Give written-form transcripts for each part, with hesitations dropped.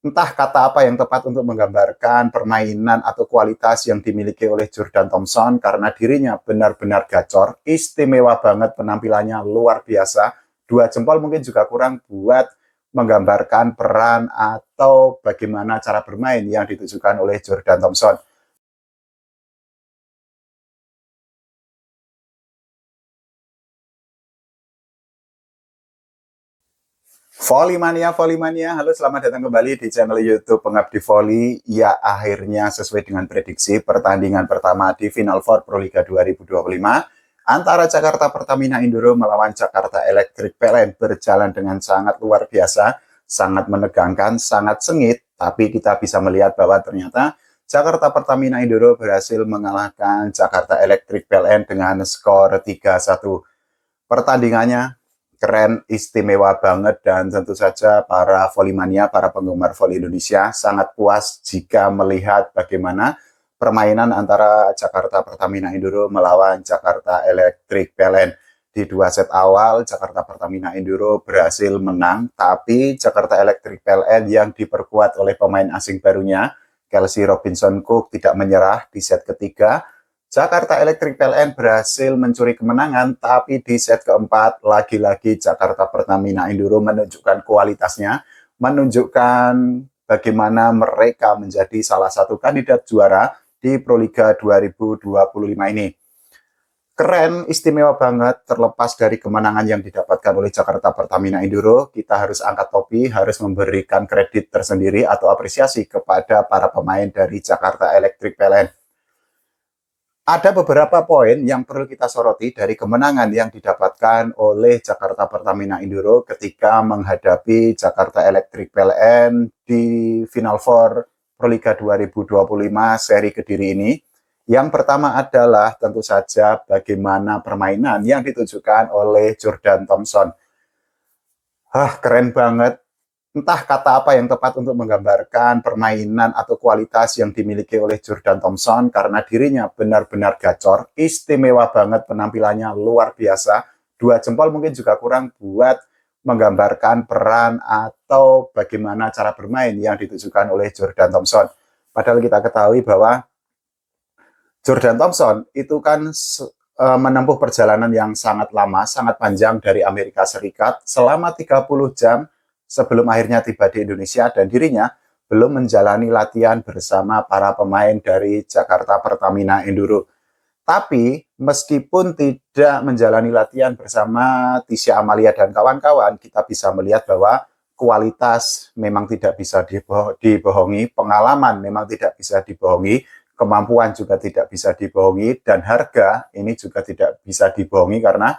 Entah kata apa yang tepat untuk menggambarkan permainan atau kualitas yang dimiliki oleh Jordan Thompson karena dirinya benar-benar gacor, istimewa banget penampilannya luar biasa. 2 jempol mungkin juga kurang buat menggambarkan peran atau bagaimana cara bermain yang ditujukan oleh Jordan Thompson. Volley Mania, halo selamat datang kembali di channel YouTube Pengabdi Volley. Ya, akhirnya sesuai dengan prediksi pertandingan pertama di Final Four Pro Liga 2025 antara Jakarta Pertamina Indoro melawan Jakarta Electric PLN berjalan dengan sangat luar biasa, sangat menegangkan, sangat sengit, tapi kita bisa melihat bahwa ternyata Jakarta Pertamina Indoro berhasil mengalahkan Jakarta Electric PLN dengan skor 3-1. Pertandingannya keren, istimewa banget, dan tentu saja para volley-mania, para penggemar volley Indonesia sangat puas jika melihat bagaimana permainan antara Jakarta Pertamina Indoro melawan Jakarta Electric PLN. Di 2 set awal, Jakarta Pertamina Indoro berhasil menang, tapi Jakarta Electric PLN yang diperkuat oleh pemain asing barunya, Kelsey Robinson Cook, tidak menyerah di set ketiga. Jakarta Electric PLN berhasil mencuri kemenangan, tapi di set keempat, lagi-lagi Jakarta Pertamina Indoro menunjukkan kualitasnya, menunjukkan bagaimana mereka menjadi salah satu kandidat juara di Proliga 2025 ini. Keren, istimewa banget, terlepas dari kemenangan yang didapatkan oleh Jakarta Pertamina Indoro, kita harus angkat topi, harus memberikan kredit tersendiri atau apresiasi kepada para pemain dari Jakarta Electric PLN. Ada beberapa poin yang perlu kita soroti dari kemenangan yang didapatkan oleh Jakarta Pertamina Indoro ketika menghadapi Jakarta Electric PLN di Final Four Proliga 2025 seri Kediri ini. Yang pertama adalah tentu saja bagaimana permainan yang ditunjukkan oleh Jordan Thompson. Keren banget. Entah kata apa yang tepat untuk menggambarkan permainan atau kualitas yang dimiliki oleh Jordan Thompson karena dirinya benar-benar gacor, istimewa banget penampilannya luar biasa. 2 jempol mungkin juga kurang buat menggambarkan peran atau bagaimana cara bermain yang ditujukan oleh Jordan Thompson. Padahal kita ketahui bahwa Jordan Thompson itu kan menempuh perjalanan yang sangat lama, sangat panjang dari Amerika Serikat selama 30 jam sebelum akhirnya tiba di Indonesia, dan dirinya belum menjalani latihan bersama para pemain dari Jakarta Pertamina Indoro. Tapi meskipun tidak menjalani latihan bersama Tisha Amalia dan kawan-kawan, kita bisa melihat bahwa kualitas memang tidak bisa dibohongi, pengalaman memang tidak bisa dibohongi, kemampuan juga tidak bisa dibohongi, dan harga ini juga tidak bisa dibohongi karena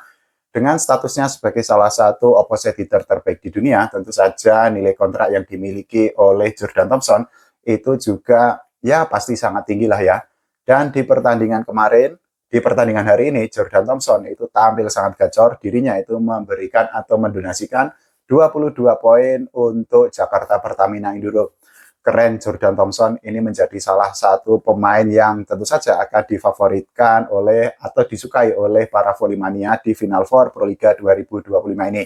dengan statusnya sebagai salah satu opposite hitter terbaik di dunia, tentu saja nilai kontrak yang dimiliki oleh Jordan Thompson itu juga ya pasti sangat tinggi lah ya. Dan di pertandingan kemarin, di pertandingan hari ini, Jordan Thompson itu tampil sangat gacor, dirinya itu memberikan atau mendonasikan 22 poin untuk Jakarta Pertamina Indoro. Keren, Jordan Thompson ini menjadi salah satu pemain yang tentu saja akan difavoritkan oleh atau disukai oleh para volley-mania di Final Four Proliga 2025 ini.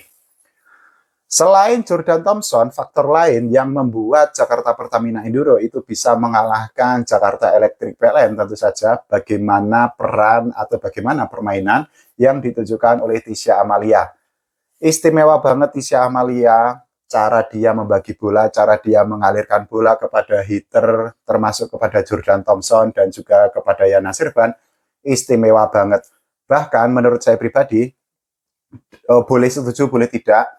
Selain Jordan Thompson, faktor lain yang membuat Jakarta Pertamina Indoro itu bisa mengalahkan Jakarta Electric PLN tentu saja bagaimana peran atau bagaimana permainan yang ditujukan oleh Tisha Amalia. Istimewa banget Tisha Amalia, cara dia membagi bola, cara dia mengalirkan bola kepada hitter, termasuk kepada Jordan Thompson dan juga kepada Yana Sirban, istimewa banget. Bahkan menurut saya pribadi, boleh setuju, boleh tidak,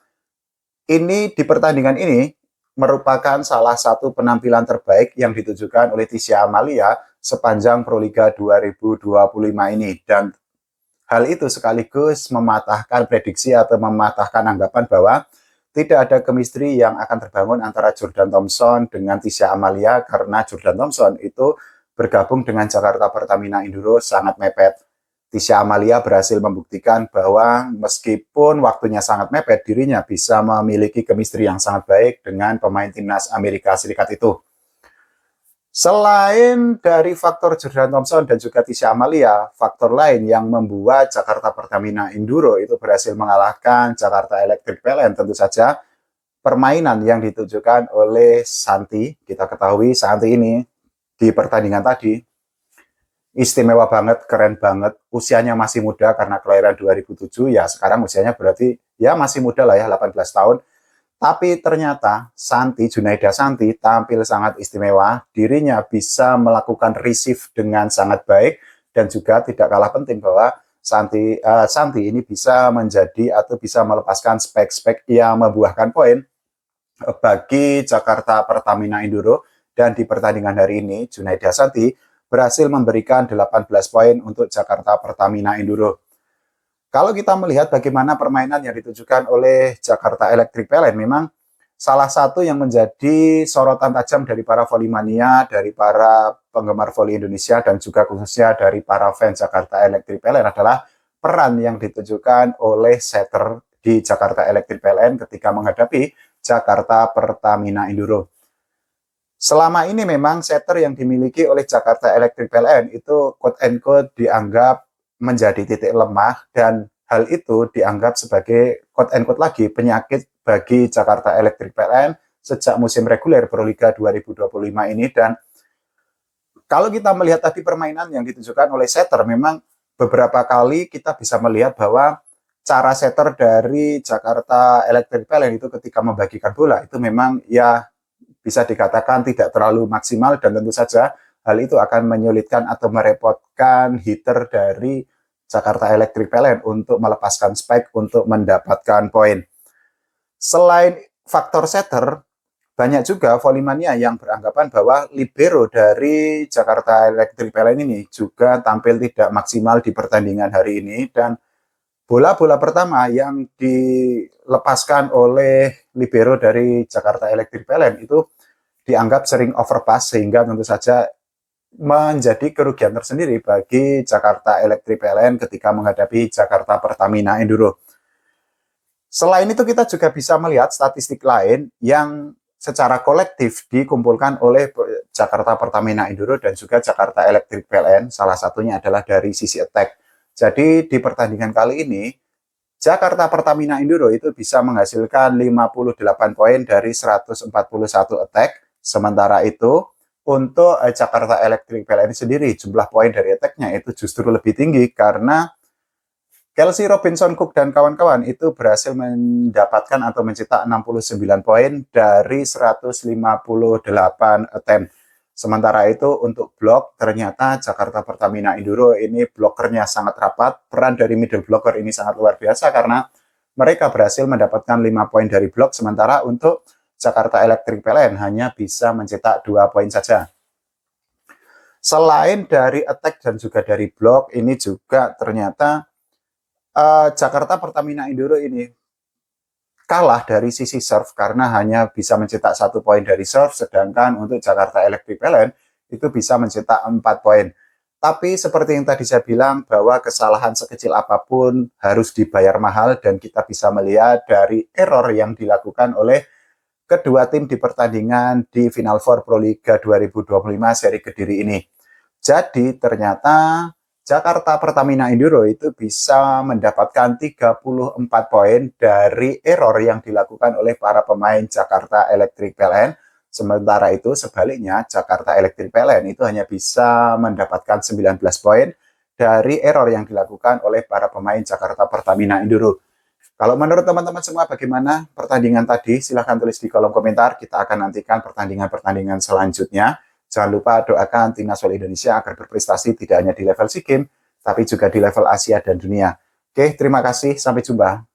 ini di pertandingan ini merupakan salah satu penampilan terbaik yang ditujukan oleh Tisha Amalia sepanjang Proliga 2025 ini. Dan hal itu sekaligus mematahkan prediksi atau mematahkan anggapan bahwa tidak ada chemistry yang akan terbangun antara Jordan Thompson dengan Tisha Amalia karena Jordan Thompson itu bergabung dengan Jakarta Pertamina Indoro sangat mepet. Tisha Amalia berhasil membuktikan bahwa meskipun waktunya sangat mepet, dirinya bisa memiliki chemistry yang sangat baik dengan pemain timnas Amerika Serikat itu. Selain dari faktor Jordan Thompson dan juga Tisha Amalia, faktor lain yang membuat Jakarta Pertamina Indoro itu berhasil mengalahkan Jakarta Electric PLN tentu saja permainan yang ditujukan oleh Santi. Kita ketahui Santi ini di pertandingan tadi istimewa banget, keren banget. Usianya masih muda karena kelahiran 2007, ya sekarang usianya berarti ya masih muda lah ya, 18 tahun. Tapi ternyata Santi, Junaida Santi tampil sangat istimewa. Dirinya bisa melakukan receive dengan sangat baik dan juga tidak kalah penting bahwa Santi ini bisa menjadi atau bisa melepaskan spek-spek yang membuahkan poin bagi Jakarta Pertamina Enduro. Dan di pertandingan hari ini Junaida Santi berhasil memberikan 18 poin untuk Jakarta Pertamina Enduro. Kalau kita melihat bagaimana permainan yang ditujukan oleh Jakarta Electric PLN, memang salah satu yang menjadi sorotan tajam dari para volley-mania, dari para penggemar volley Indonesia, dan juga khususnya dari para fans Jakarta Electric PLN adalah peran yang ditujukan oleh setter di Jakarta Electric PLN ketika menghadapi Jakarta Pertamina Enduro. Selama ini memang setter yang dimiliki oleh Jakarta Electric PLN itu quote and quote dianggap menjadi titik lemah, dan hal itu dianggap sebagai quote and quote lagi penyakit bagi Jakarta Electric PLN sejak musim reguler Proliga 2025 ini. Dan kalau kita melihat tadi permainan yang ditujukan oleh setter, memang beberapa kali kita bisa melihat bahwa cara setter dari Jakarta Electric PLN itu ketika membagikan bola itu memang ya bisa dikatakan tidak terlalu maksimal, dan tentu saja hal itu akan menyulitkan atau merepotkan hitter dari Jakarta Electric PLN untuk melepaskan spike untuk mendapatkan poin. Selain faktor setter, banyak juga volley-mania yang beranggapan bahwa libero dari Jakarta Electric PLN ini juga tampil tidak maksimal di pertandingan hari ini, dan bola-bola pertama yang dilepaskan oleh libero dari Jakarta Electric PLN itu dianggap sering overpass, sehingga tentu saja menjadi kerugian tersendiri bagi Jakarta Electric PLN ketika menghadapi Jakarta Pertamina Enduro. Selain itu kita juga bisa melihat statistik lain yang secara kolektif dikumpulkan oleh Jakarta Pertamina Enduro dan juga Jakarta Electric PLN. Salah satunya adalah dari sisi attack. Jadi di pertandingan kali ini Jakarta Pertamina Enduro itu bisa menghasilkan 58 poin dari 141 attack. Sementara itu untuk Jakarta Electric PLN sendiri, jumlah poin dari attack-nya itu justru lebih tinggi karena Kelsey Robinson Cook dan kawan-kawan itu berhasil mendapatkan atau mencetak 69 poin dari 158 attempt. Sementara itu untuk blok, ternyata Jakarta Pertamina Enduro ini blokernya sangat rapat. Peran dari middle blocker ini sangat luar biasa karena mereka berhasil mendapatkan 5 poin dari blok, sementara untuk Jakarta Electric PLN hanya bisa mencetak 2 poin saja. Selain dari attack dan juga dari blok, ini juga ternyata Jakarta Pertamina Enduro ini kalah dari sisi serve karena hanya bisa mencetak 1 poin dari serve, sedangkan untuk Jakarta Electric PLN itu bisa mencetak 4 poin. Tapi seperti yang tadi saya bilang bahwa kesalahan sekecil apapun harus dibayar mahal, dan kita bisa melihat dari error yang dilakukan oleh kedua tim di pertandingan di Final Four Proliga 2025 seri Kediri ini. Jadi ternyata Jakarta Pertamina Enduro itu bisa mendapatkan 34 poin dari error yang dilakukan oleh para pemain Jakarta Electric PLN. Sementara itu sebaliknya Jakarta Electric PLN itu hanya bisa mendapatkan 19 poin dari error yang dilakukan oleh para pemain Jakarta Pertamina Enduro. Kalau menurut teman-teman semua bagaimana pertandingan tadi? Silahkan tulis di kolom komentar. Kita akan nantikan pertandingan-pertandingan selanjutnya. Jangan lupa doakan timnas volley Indonesia agar berprestasi tidak hanya di level SEA Games, tapi juga di level Asia dan dunia. Oke, terima kasih. Sampai jumpa.